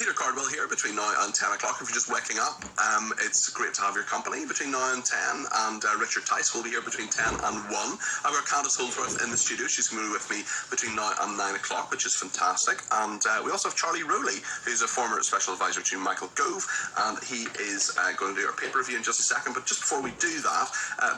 Peter Cardwell here between now and 10 o'clock. If you're just waking up, it's great to have your company between now and 10. And Richard Tice will be here between 10 and 1. I've got Candice Holdsworth in the studio. She's going to be with me between now and 9 o'clock, which is fantastic. And we also have Charlie Rowley, who's a former special advisor to Michael Gove. And he is going to do our paper review in just a second. But just before we do that,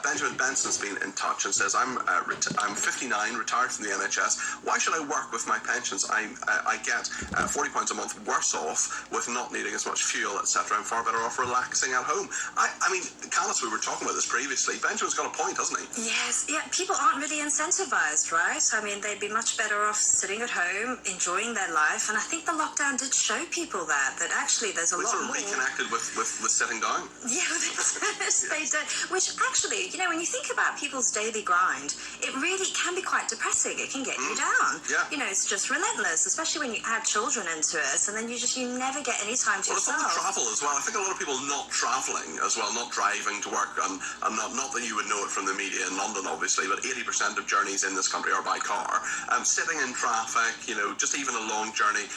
Benjamin Benson's been in touch and says, I'm 59, retired from the NHS. Why should I work with my pensions? I get £40 a month worse off with not needing as much fuel, etc. I'm far better off relaxing at home. I mean, Candice, we were talking about this previously. Benjamin's got a point, hasn't he? Yes, yeah, people aren't really incentivized, right? I mean, they'd be much better off sitting at home, enjoying their life, and I think the lockdown did show people that actually there's a lot more. We sort of reconnected with sitting down. Yeah, they did. Which actually, you know, when you think about people's daily grind, it really can be quite depressing. It can get you down. Yeah. You know, it's just relentless, especially when you add children into it, and then you never get any time to yourself. Well, it's all the travel as well. I think a lot of people not travelling as well, not driving to work, and not that you would know it from the media in London, obviously, but 80% of journeys in this country are by car. Sitting in traffic, you know, just even a long journey,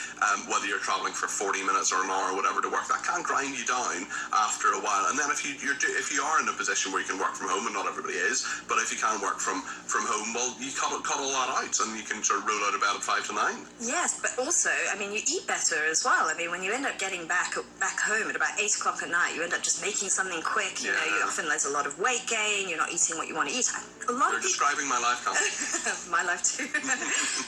whether you're travelling for 40 minutes or an hour or whatever to work, that can grind you down after a while. And then if you are in a position where you can work from home, and not everybody is, but if you can work from home, well, you cut all that out, and you can sort of roll out of bed at 5 to 9. Yes, but also, I mean, you eat better as well. I mean, when you end up getting back home at about 8 o'clock at night, you end up just making something quick. You know, there's a lot of weight gain. You're not eating what you want to eat. You're describing my life, Candice. My life too.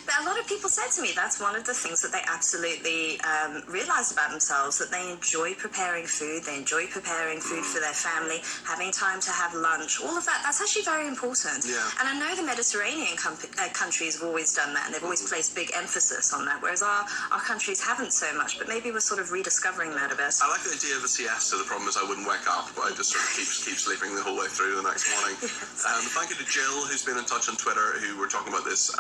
But a lot of people said to me that's one of the things that they absolutely realised about themselves, that they enjoy preparing food. They enjoy preparing food for their family, having time to have lunch. All of that, that's actually very important. Yeah. And I know the Mediterranean countries have always done that, and they've always placed big emphasis on that, whereas our countries haven't so much. But maybe we're sort of rediscovering that a bit. I like the idea of a siesta. The problem is I wouldn't wake up, but I just sort of keep sleeping the whole way through the next morning. Yes. Thank you to Jill, who's been in touch on Twitter, who were talking about this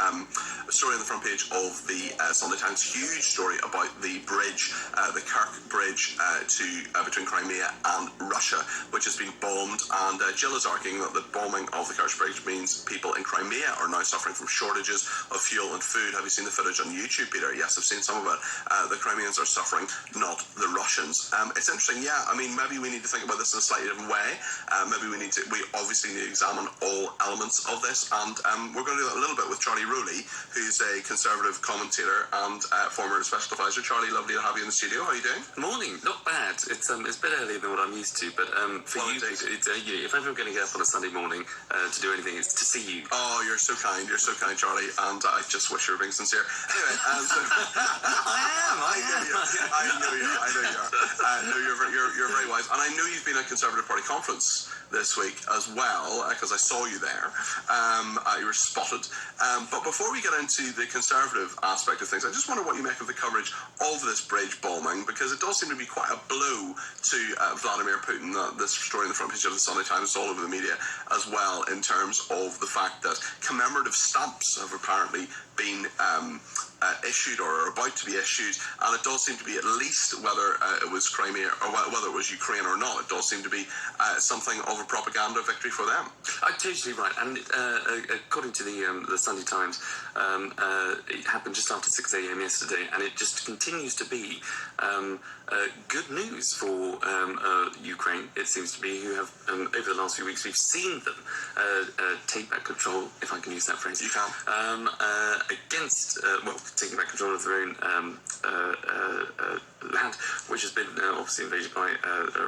story on the front page of the Sunday Times. Huge story about the bridge, the Kirk Bridge between Crimea and Russia, which has been bombed. And Jill is arguing that the bombing of the Kerch Bridge means people in Crimea are now suffering from shortages of fuel and food. Have you seen the footage on YouTube, Peter? Yes, I've seen some of it. The Crimeans are suffering, not the Russians. It's interesting, yeah. I mean, maybe we need to think about this in a slightly different way. Maybe we obviously need to examine all elements of this. And we're going to do that a little bit with Charlie Rowley, who's a Conservative commentator and former special advisor. Charlie, lovely to have you in the studio. How are you doing? Morning. Not bad. It's a bit earlier than what I'm used to, but for you, if ever I'm going to get up on a Sunday morning to do anything, it's to see you. Oh, you're so kind. You're so kind, Charlie. And I just wish you were being sincere. Anyway, I know you are. No, you're very wise. And I know you've been at Conservative Party conference this week as well, because I saw you there. You were spotted. But before we get into the Conservative aspect of things, I just wonder what you make of the coverage of this bridge bombing, because it does seem to be quite a blow to Vladimir Putin. This story in the front page of the Sunday Times is all over the media as well, in terms of the fact that commemorative stamps have apparently been issued or are about to be issued, and it does seem to be, at least whether it was Crimea or whether it was Ukraine or not, it does seem to be something of a propaganda victory for them. Totally right. And according to the Sunday Times, it happened just after 6 a.m. yesterday, and it just continues to be good news for Ukraine, it seems to be, who have, over the last few weeks, we've seen them take back control, if I can use that phrase. You can. Against, taking back control of their own land, which has been obviously invaded by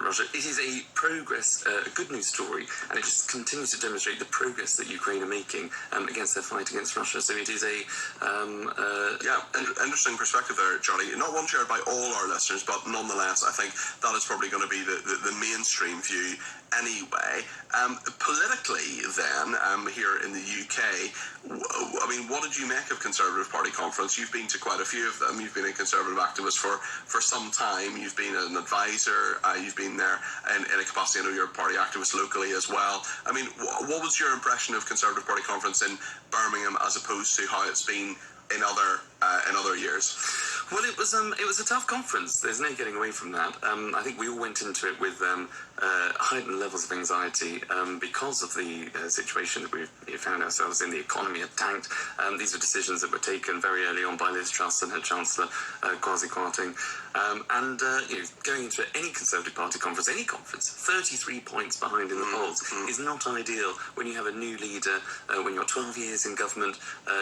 Russia. It is a progress, a good news story, and it just continues to demonstrate the progress that Ukraine are making against their fight against Russia. So it is a interesting perspective there, Charlie. Not one shared by all our listeners, but nonetheless, I think that is probably going to be the mainstream view anyway. Politically, then, here in the UK, I mean, what did you make of Conservative Party conference? You've been to quite a few of them. You've been a Conservative activist for some time. You've been an advisor. You've been there in a capacity. I know you're a party activist locally as well. I mean, what was your impression of Conservative Party conference in Birmingham as opposed to how it's been in other years? Well, it was a tough conference. There's no getting away from that. I think we all went into it with heightened levels of anxiety because of the situation that we found ourselves in. The economy had tanked. These were decisions that were taken very early on by Liz Truss and her Chancellor, Kwasi Kwarteng. Going into any Conservative Party conference, any conference, 33 points behind in the polls is not ideal when you have a new leader, when you're 12 years in government.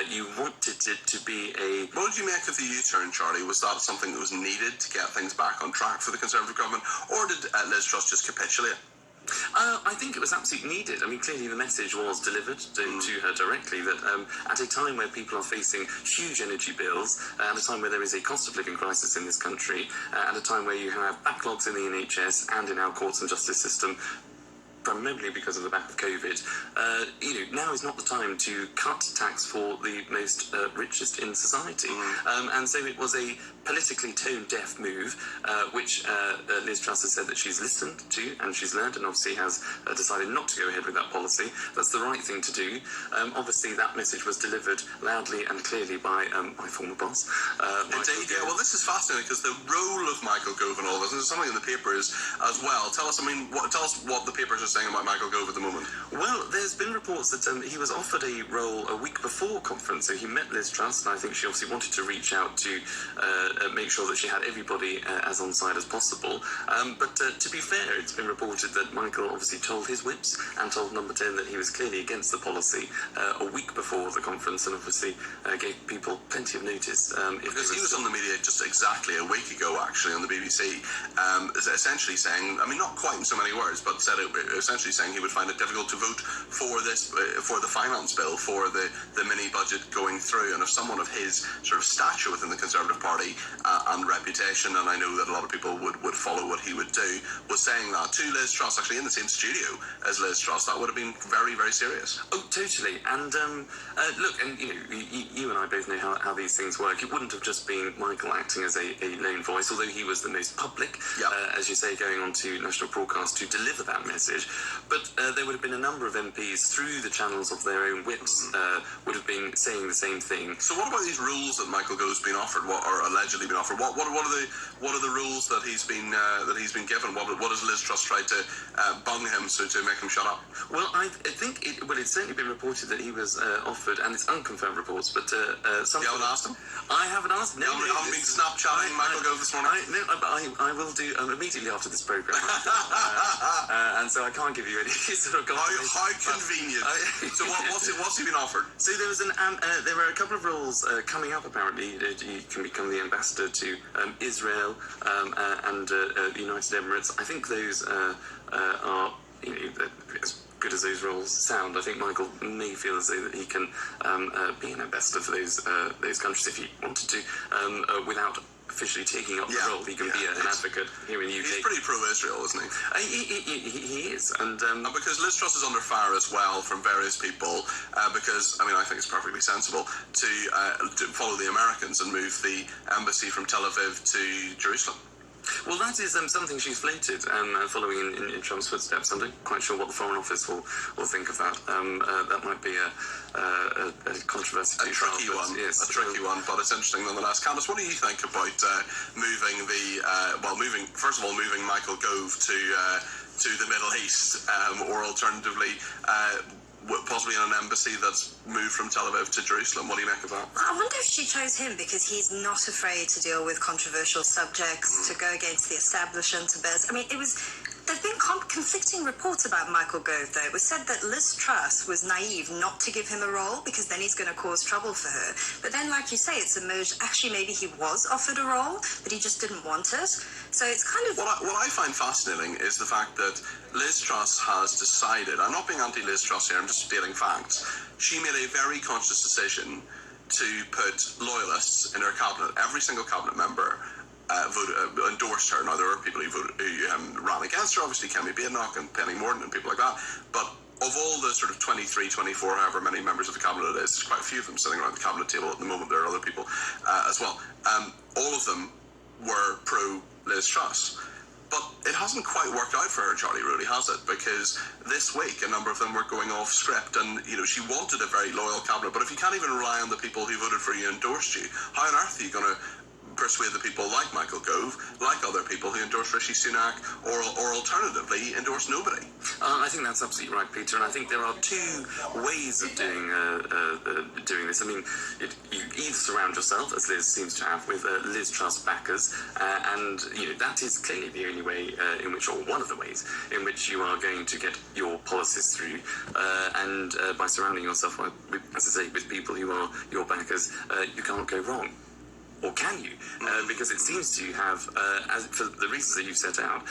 You wanted it to be a... What did you make of the U-turn, Charlie? Was that something that was needed to get things back on track for the Conservative government, or did Liz Truss just capitulate? I think it was absolutely needed. I mean, clearly the message was delivered to her directly that at a time where people are facing huge energy bills, at a time where there is a cost of living crisis in this country, at a time where you have backlogs in the NHS and in our courts and justice system, primarily because of the back of COVID, now is not the time to cut tax for the most richest in society. And so it was a politically tone-deaf move, which Liz Truss has said that she's listened to and she's learned, and obviously has decided not to go ahead with that policy. That's the right thing to do. Obviously, that message was delivered loudly and clearly by my former boss. Indeed, yeah. Well, this is fascinating because the role of Michael Gove in all this, and there's something in the papers as well. Tell us what the papers are saying about Michael Gove at the moment. Well, there's been reports that he was offered a role a week before conference, so he met Liz Truss, and I think she obviously wanted to reach out to make sure that she had everybody as on side as possible. But to be fair, it's been reported that Michael obviously told his whips and told Number 10 that he was clearly against the policy a week before the conference, and obviously gave people plenty of notice. Because he was on the media just exactly a week ago, actually, on the BBC, essentially saying, I mean, not quite in so many words, but said it essentially saying he would find it difficult to vote for this, for the finance bill, for the mini budget going through. And if someone of his sort of stature within the Conservative Party and reputation, and I know that a lot of people would follow what he would do, was saying that to Liz Truss, actually in the same studio as Liz Truss, that would have been very, very serious. Oh, totally. And look, and you and I both know how these things work. It wouldn't have just been Michael acting as a lone voice, although he was the most public, as you say, going on to national broadcast to deliver that message. But there would have been a number of MPs through the channels of their own whips would have been saying the same thing. So what about these rules that Michael Gove's been offered, or allegedly been offered? What are the rules that he's been given? What has Liz Truss tried to bung him to make him shut up? Well, I think it's certainly been reported that he was offered, and it's unconfirmed reports, but you haven't asked him? I haven't asked him. You haven't been Snapchatting Michael Gove this morning? I will do immediately after this programme. And so I can't give you any sort of... How convenient. So what's he been offered? So there was there were a couple of roles coming up, apparently. You can become the ambassador to Israel and the United Emirates. I think those are as good as those roles sound. I think Michael may feel as though that he can be an ambassador for those countries if he wanted to, without officially taking up the role. He can be an advocate here in the UK. He's pretty pro-Israel, isn't he? He is. And because Liz Truss is under fire as well from various people, because, I mean, I think it's perfectly sensible to follow the Americans and move the embassy from Tel Aviv to Jerusalem. Well, that is something she's floated, following in Trump's footsteps. I'm not quite sure what the Foreign Office will think of that. That might be a controversy. A tricky one, yes, a tricky one, but it's interesting nonetheless. Candice, what do you think about moving Michael Gove to the Middle East, or alternatively, possibly in an embassy that's moved from Tel Aviv to Jerusalem? What do you make of that? I wonder if she chose him because he's not afraid to deal with controversial subjects, to go against the establishment a bit. I mean, there've been conflicting reports about Michael Gove, though. It was said that Liz Truss was naive not to give him a role because then he's going to cause trouble for her. But then, like you say, it's emerged, actually, maybe he was offered a role, but he just didn't want it. So it's kind of... What I find fascinating is the fact that Liz Truss has decided, I'm not being anti-Liz Truss here, I'm just stating facts, she made a very conscious decision to put loyalists in her cabinet. Every single cabinet member endorsed her. Now, there are people who ran against her, obviously Kemi Badenoch and Penny Mordaunt and people like that, but of all the sort of 23, 24, however many members of the cabinet it is, there's quite a few of them sitting around the cabinet table at the moment. There are other people as well. All of them were pro-Liz Truss. But it hasn't quite worked out for her, Charlie, really, has it? Because this week, a number of them were going off script, and, she wanted a very loyal cabinet. But if you can't even rely on the people who voted for you and endorsed you, how on earth are you going to persuade the people like Michael Gove, like other people who endorse Rishi Sunak, or alternatively endorse nobody. I think that's absolutely right, Peter, and I think there are two ways of doing this. I mean, you either surround yourself, as Liz seems to have, with Liz Truss backers, and that is clearly the only way in which, or one of the ways in which you are going to get your policies through, and by surrounding yourself, with, as I say, with people who are your backers, you can't go wrong. Or can you? Because it seems to have, for the reasons that you've set out,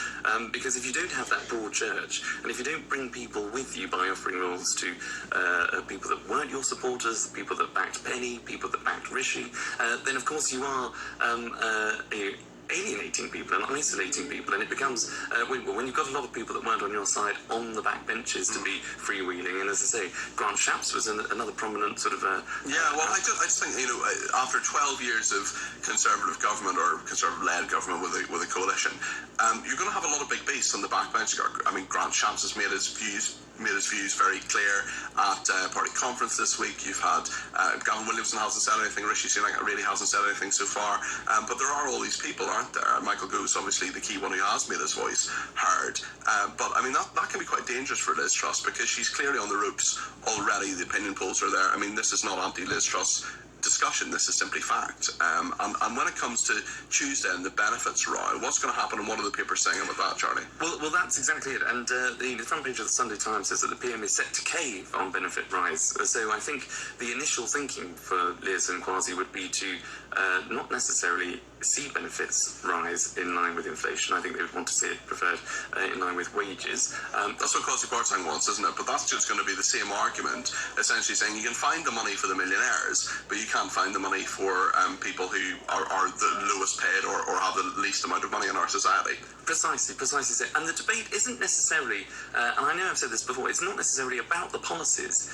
because if you don't have that broad church, and if you don't bring people with you by offering roles to people that weren't your supporters, people that backed Penny, people that backed Rishi, then of course you are alienating people and isolating people, and it becomes when you've got a lot of people that weren't on your side on the back benches to be freewheeling. And as I say, Grant Shapps was another prominent sort of I just think after 12 years of Conservative government or Conservative-led government with a coalition, you're going to have a lot of big beasts on the backbench. I mean, Grant Shapps has made his views very clear at party conference this week. You've had Gavin Williamson hasn't said anything, Rishi Sunak really hasn't said anything so far, but there are all these people, aren't there? Michael Gove's obviously the key one who has made his voice heard, but I mean that can be quite dangerous for Liz Truss, because she's clearly on the ropes already. The opinion polls are there. I mean, this is not anti-Liz Truss discussion, this is simply fact. And when it comes to Tuesday and the benefits row, what's going to happen, and what are the papers saying about that, Charlie? Well, that's exactly it. And the front page of the Sunday Times says that the PM is set to cave on benefit rise. So I think the initial thinking for Liz and Kwasi would be to not necessarily see benefits rise in line with inflation. I think they would want to see it preferred in line with wages. That's what Kwasi Kwarteng wants, isn't it? But that's just going to be the same argument, essentially saying you can find the money for the millionaires, but you can't find the money for people who are the lowest paid or have the least amount of money in our society. Precisely so. And the debate isn't necessarily, and I know I've said this before, it's not necessarily about the policies,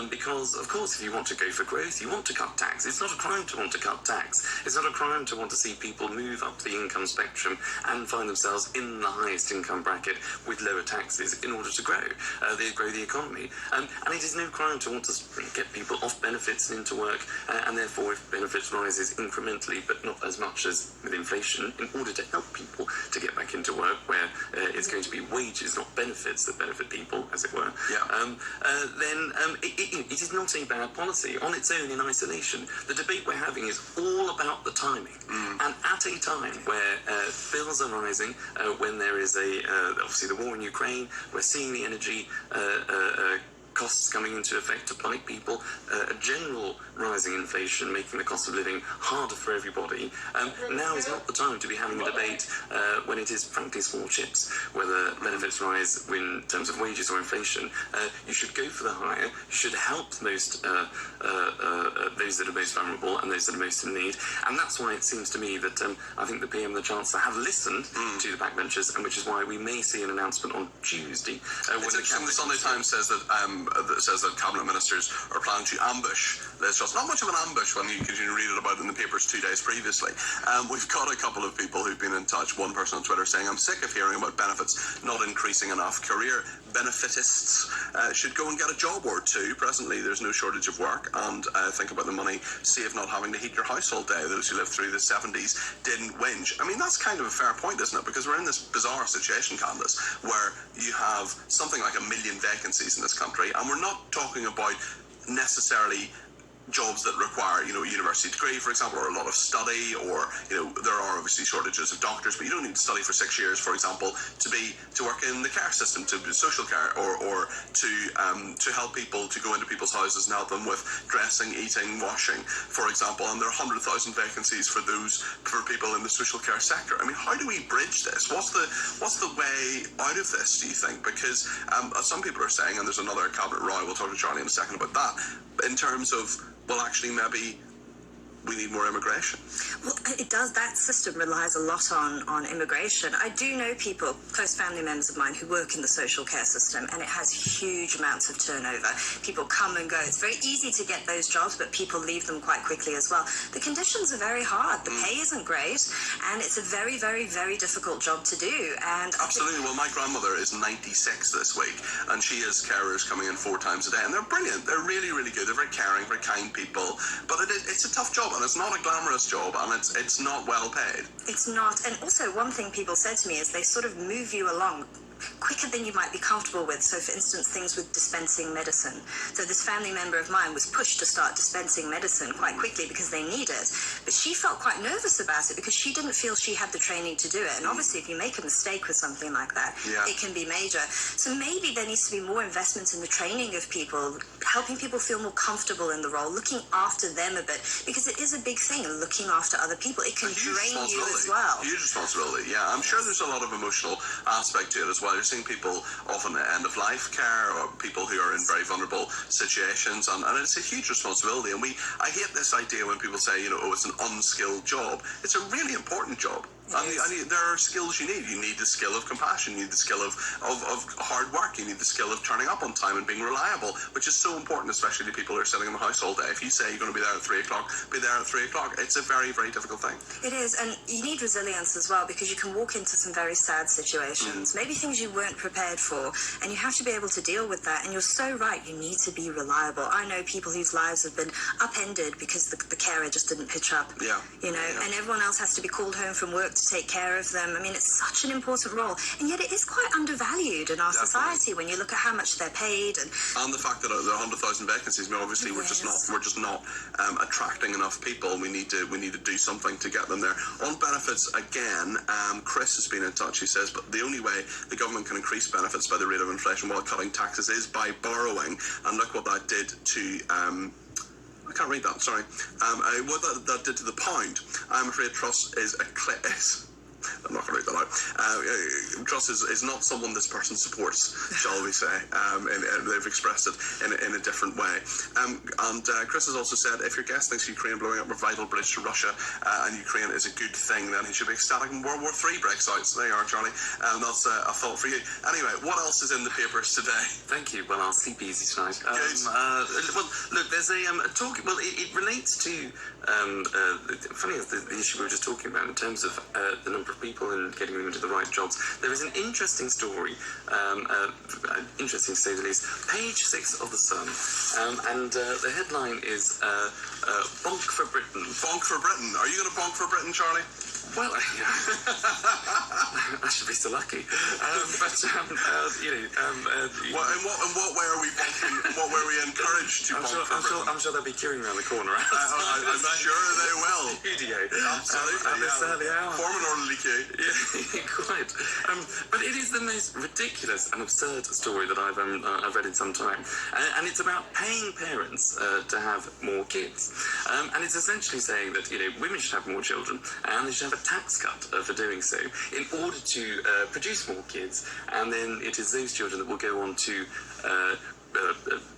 because, of course, if you want to go for growth, you want to cut tax. It's not a crime to want to cut tax. It's not a crime to want to see people move up the income spectrum and find themselves in the highest income bracket with lower taxes in order to grow the economy. And it is no crime to want to get people off benefits and into work, and therefore if benefits rises incrementally but not as much as with inflation, in order to help people to get back into work, where it's going to be wages, not benefits, that benefit people, as it were, then it is not a bad policy on its own in isolation. The debate we're having is all about the timing. And at a time where bills are rising, when there is obviously the war in Ukraine, we're seeing the energy costs coming into effect to plight people, a general rising inflation making the cost of living harder for everybody. Now is not the time to be having a debate when it is frankly small chips whether benefits rise in terms of wages or inflation. You should go for the higher. You should help most those that are most vulnerable and those that are most in need. And that's why it seems to me that I think the PM and the Chancellor have listened to the backbenchers, and which is why we may see an announcement on Tuesday. It's interesting, the Sunday Times says that cabinet ministers are planning to ambush Liz Truss. Not much of an ambush when you read it about in the papers 2 days previously. We've got a couple of people who've been in touch. One person on Twitter saying, I'm sick of hearing about benefits not increasing enough. Career benefitists should go and get a job or two. Presently, there's no shortage of work, and think about the money saved not having to heat your house all day. Those who lived through the 70s didn't whinge. I mean, that's kind of a fair point, isn't it? Because we're in this bizarre situation, Candace, where you have something like 1 million vacancies in this country, and we're not talking about necessarily jobs that require, a university degree, for example, or a lot of study, or, there are obviously shortages of doctors, but you don't need to study for 6 years, for example, to work in the care system, to do social care, or to help people, to go into people's houses and help them with dressing, eating, washing, for example. And there are 100,000 vacancies for people in the social care sector. I mean, how do we bridge this? What's the way out of this, do you think? Because some people are saying, and there's another cabinet row, we'll talk to Charlie in a second about that, in terms of, well, actually, maybe we need more immigration. Well, it does. That system relies a lot on immigration. I do know people, close family members of mine, who work in the social care system, and it has huge amounts of turnover. People come and go. It's very easy to get those jobs, but people leave them quite quickly as well. The conditions are very hard. The pay isn't great, and it's a very, very, very difficult job to do. And absolutely. Well, my grandmother is 96 this week, and she has carers coming in 4 times a day, and they're brilliant. They're really, really good. They're very caring, very kind people, but it's a tough job. job, and it's not a glamorous job, and it's not well paid. It's not. And also, one thing people said to me is they sort of move you along quicker than you might be comfortable with. So, for instance, things with dispensing medicine. So this family member of mine was pushed to start dispensing medicine quite quickly because they need it. But she felt quite nervous about it because she didn't feel she had the training to do it. And obviously, if you make a mistake with something like that, it can be major. So maybe there needs to be more investment in the training of people, helping people feel more comfortable in the role, looking after them a bit, because it is a big thing, looking after other people. It can drain you as well. Huge responsibility, yeah. I'm sure there's a lot of emotional aspect to it as well. You're seeing people often at end of life care, or people who are in very vulnerable situations, and it's a huge responsibility. And I hate this idea when people say, oh, it's an unskilled job. It's a really important job. And there are skills you need. You need the skill of compassion. You need the skill of hard work. You need the skill of turning up on time and being reliable, which is so important, especially to people who are sitting in the house all day. If you say you're going to be there at 3 o'clock, be there at 3 o'clock. It's a very, very difficult thing. It is, and you need resilience as well, because you can walk into some very sad situations, maybe things you weren't prepared for, and you have to be able to deal with that. And you're so right, you need to be reliable. I know people whose lives have been upended because the carer just didn't pitch up. And everyone else has to be called home from work to take care of them. I mean, it's such an important role, and yet it is quite undervalued in our society when you look at how much they're paid, and the fact that there are 100,000 vacancies. I mean, obviously we're just not attracting enough people. We need to do something to get them there. On benefits again, Chris has been in touch. He says, but the only way the government can increase benefits by the rate of inflation while cutting taxes is by borrowing, and look what that did to I can't read that, sorry. What that did to the pound. I'm afraid Truss is I'm not going to read that out. Truss is not someone this person supports, shall we say. They've expressed it in a different way. And Chris has also said, if your guest thinks Ukraine blowing up a vital bridge to Russia and Ukraine is a good thing, then he should be ecstatic when World War III breaks out. So there you are, Charlie. That's a thought for you. Anyway, what else is in the papers today? Thank you. Well, I'll sleep easy tonight. Well, look, there's a talk. Well, it relates to funny enough, the issue we were just talking about in terms of the number of people and getting them into the right jobs. There is an interesting story, interesting to say the least. Page 6 of the Sun, and the headline is "Bonk for Britain." Bonk for Britain. Are you going to bonk for Britain, Charlie? Well, I should be so lucky. But in what way are we bonking? What way are we encouraged to bonk for Britain? I'm sure they'll be queuing around the corner. I'm sure they will. Absolutely. This early hour. Form an orderly queue. Yeah, quite. But it is the most ridiculous and absurd story that I've read in some time, and it's about paying parents to have more kids, and it's essentially saying that women should have more children, and they should have a tax cut for doing so in order to produce more kids, and then it is those children that will go on to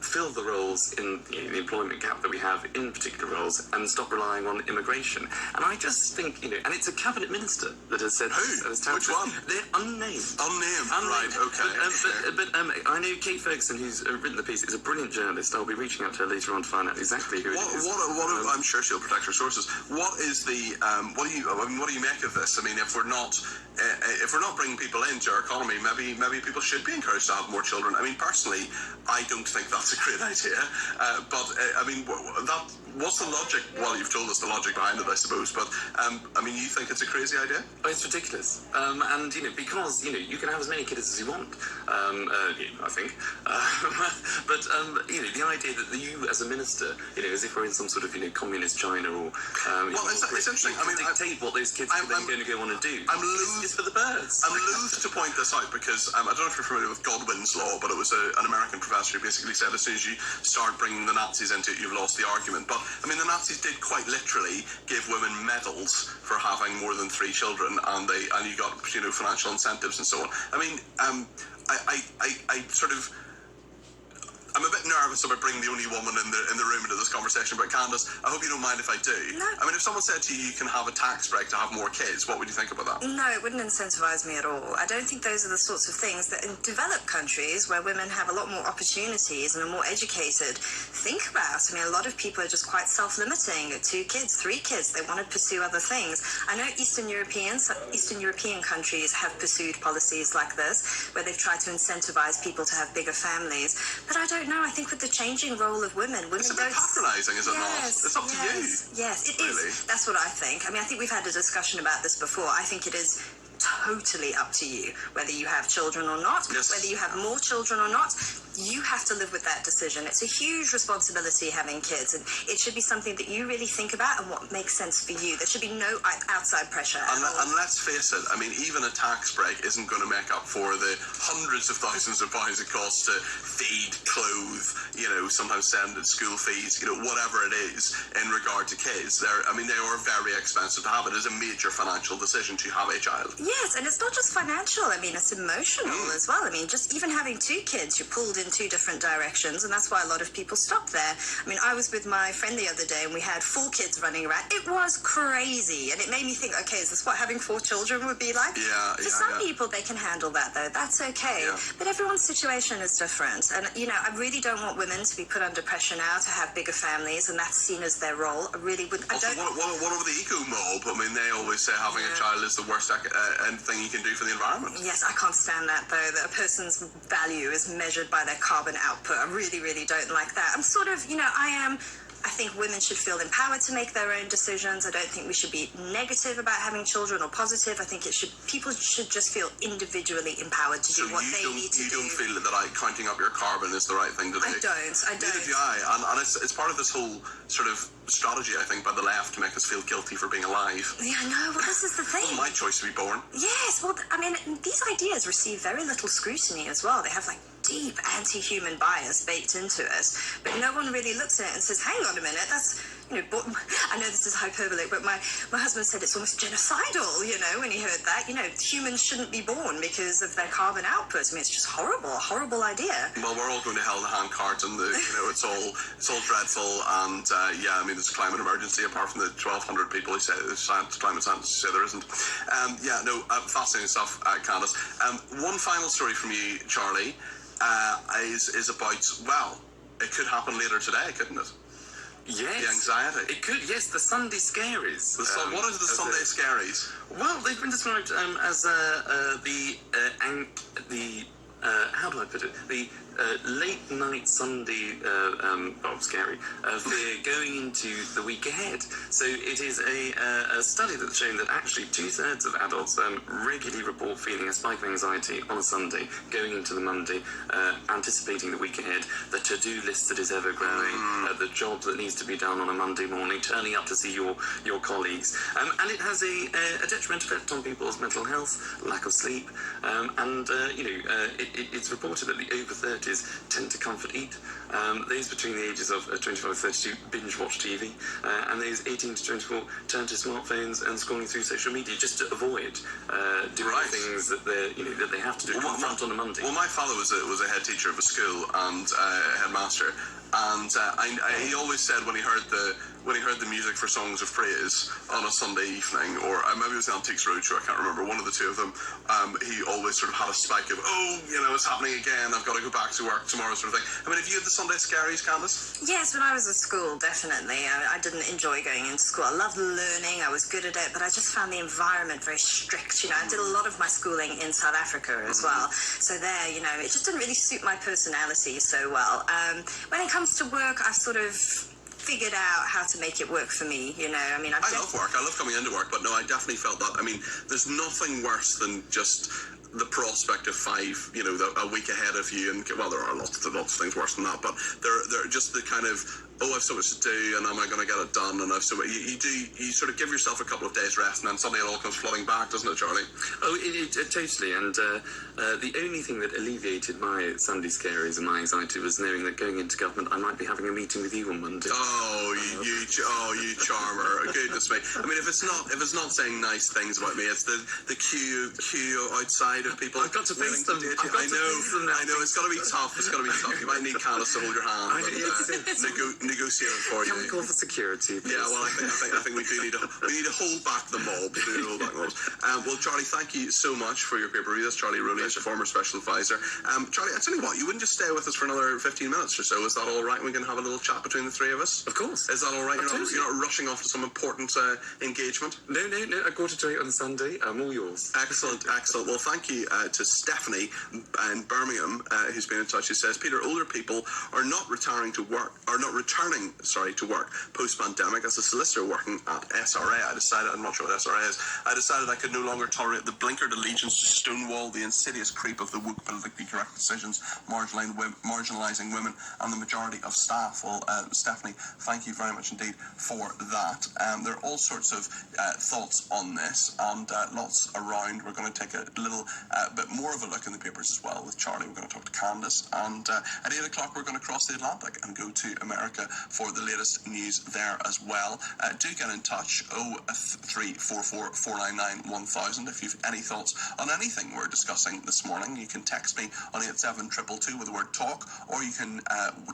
fill the roles in the employment gap that we have in particular roles, and stop relying on immigration. And I just think, and it's a cabinet minister that has said... Who? Which one? They're unnamed. Unnamed, right, okay. But I know Kate Ferguson, who's written the piece, is a brilliant journalist. I'll be reaching out to her later on to find out exactly who it is. I'm sure she'll protect her sources. What is the... what do you make of this? I mean, if we're not bringing people into our economy, maybe people should be encouraged to have more children. I mean, personally, I don't think that's a great idea. But I mean, what's the logic? Well, you've told us the logic behind it, I suppose. But I mean, you think it's a crazy idea? Oh, it's ridiculous. And because you can have as many kids as you want. I think. But the idea that you, as a minister, as if we're in some sort of communist China or well, it's interesting. I mean, dictate what those kids are then going to go on and do. It's for the birds. I'm loath to point this out because I don't know if you're familiar with Godwin's law, but it was an American professor who basically said as soon as you start bringing the Nazis into it, you've lost the argument. But I mean, the Nazis did quite literally give women medals for having more than 3 children, and you got financial incentives and so on. I mean, I'm a bit nervous about bringing the only woman in the room into this conversation, but Candace, I hope you don't mind if I do. No. I mean, if someone said to you can have a tax break to have more kids, what would you think about that? No, it wouldn't incentivize me at all. I don't think those are the sorts of things that in developed countries where women have a lot more opportunities and are more educated think about. I mean, a lot of people are just quite self-limiting. 2 kids, 3 kids, they want to pursue other things. I know Eastern European countries have pursued policies like this, where they've tried to incentivize people to have bigger families, but I don't know. I think with the changing role of women it's a bit patronising, is it not? It's up to you. Yes, it really is. That's what I think. I mean, I think we've had a discussion about this before. I think it is totally up to you whether you have children or not, whether you have more children or not. You have to live with that decision. It's a huge responsibility having kids, and it should be something that you really think about and what makes sense for you. There should be no outside pressure at all. And let's face it, I mean, even a tax break isn't going to make up for the hundreds of thousands of pounds it costs to feed, clothe, sometimes send school fees, whatever it is in regard to kids. They are very expensive to have. It is a major financial decision to have a child. Yes, and it's not just financial. I mean, it's emotional as well. I mean, just even having 2 kids, you're pulled in 2 different directions, and that's why a lot of people stop there. I mean, I was with my friend the other day, and we had 4 kids running around. It was crazy, and it made me think, okay, is this what having 4 children would be like? For some people, they can handle that, though. That's okay. But everyone's situation is different, and, I really don't want women to be put under pressure now to have bigger families, and that's seen as their role. I really would. What over the eco mob? I mean, they always say having a child is the worst thing you can do for the environment. Yes, I can't stand that, though, that a person's value is measured by their carbon output. I really, really don't like that. I'm sort of, I think women should feel empowered to make their own decisions. I don't think we should be negative about having children or positive. I think people should just feel individually empowered to do what they need to do. You don't feel that counting up your carbon is the right thing to do? I don't. Neither do I. And it's part of this whole sort of strategy, I think, by the left to make us feel guilty for being alive. Yeah, I know. Well, this is the thing. It wasn't my choice to be born. Yes. Well, I mean, these ideas receive very little scrutiny as well. They have, deep anti-human bias baked into it, but no one really looks at it and says, hang on a minute, that's, I know this is hyperbolic, but my husband said it's almost genocidal, when he heard that, humans shouldn't be born because of their carbon output. I mean, it's just a horrible idea. Well, we're all going to hell in a handcart, and it's all dreadful, and there's a climate emergency apart from the 1,200 people who say, climate scientists say there isn't. Fascinating stuff, Candice. One final story from you, Charlie, is about, it could happen later today, couldn't it? Yes. The anxiety. It could, yes, the Sunday scaries. What is the Sunday scaries? Well, they've been described as how do I put it? The late night Sunday, scary, fear going into the week ahead. So it is a study that's shown that actually 2/3 of adults regularly report feeling a spike of anxiety on a Sunday going into the Monday, anticipating the week ahead, the to-do list that is ever growing, the job that needs to be done on a Monday morning, turning up to see your colleagues. And it has a detrimental effect on people's mental health, lack of sleep, and it's reported that the over 30s tend to comfort eat. Those between the ages of 25 and 32 binge watch TV, and those 18 to 24 turn to smartphones and scrolling through social media just to avoid doing things that they have to do confront on a Monday. Well, my father was a head teacher of a school and a headmaster, and he always said when he heard the music for Songs of Praise on a Sunday evening, or maybe it was the Antiques Roadshow, I can't remember, one of the two of them, he always sort of had a spike of, it's happening again, I've got to go back to work tomorrow, sort of thing. I mean, have you had the Sunday scaries, Candice? Yes, when I was at school, definitely. I didn't enjoy going into school. I loved learning, I was good at it, but I just found the environment very strict. I did a lot of my schooling in South Africa as well. So there, it just didn't really suit my personality so well. When it comes to work, I've sort of figured out how to make it work for me, I love work. I love coming into work, but no, I definitely felt that. I mean, there's nothing worse than just the prospect of 5, a week ahead of you, and there are lots of things worse than that, but they're just the kind of, I've so much to do, and am I going to get it done? And I've so much, you sort of give yourself a couple of days rest, and then suddenly it all comes flooding back, doesn't it, Charlie? Oh, it totally. And the only thing that alleviated my Sunday scaries and my anxiety was knowing that going into government, I might be having a meeting with you on Monday. You charmer! Goodness me! I mean, if it's not saying nice things about me, it's the queue outside of people. I've got to face them. I know. It's got to be tough. You might need Candice to hold your hand. Negotiate it for you. Can we call for security, please? Yeah, well, I think we do need to hold back the mob. Well, Charlie, thank you so much for your paper read. That's Charlie Rowley, former special advisor. Charlie, I tell you what, you wouldn't just stay with us for another 15 minutes or so. Is that all right? We can have a little chat between the three of us? Of course. Is that all right? You're not rushing off to some important engagement? No. 7:45 on Sunday. I'm all yours. Excellent. Well, thank you. you to Stephanie in Birmingham, who's been in touch. Who says, Peter, older people are not returning to work post-pandemic. As a solicitor working at SRA, I'm not sure what SRA is, I decided I could no longer tolerate the blinkered allegiance to Stonewall, the insidious creep of the woke politically correct decisions marginalising women and the majority of staff. Well, Stephanie, thank you very much indeed for that. There are all sorts of thoughts on this, and lots around. We're going to take a little bit more of a look in the papers as well with Charlie. We're going to talk to Candace, and at 8 o'clock we're going to cross the Atlantic and go to America for the latest news there as well. Do get in touch, 03444 499 1000 if you've any thoughts on anything we're discussing this morning. You can text me on 87222 with the word talk, or you can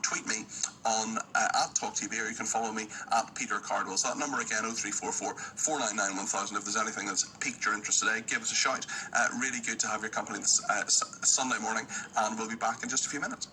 tweet me on at TalkTV, or you can follow me at Peter Cardwell. So that number again, 03444 499 1000. If there's anything that's piqued your interest today, give us a shout. Really good to have your company this Sunday morning, and we'll be back in just a few minutes.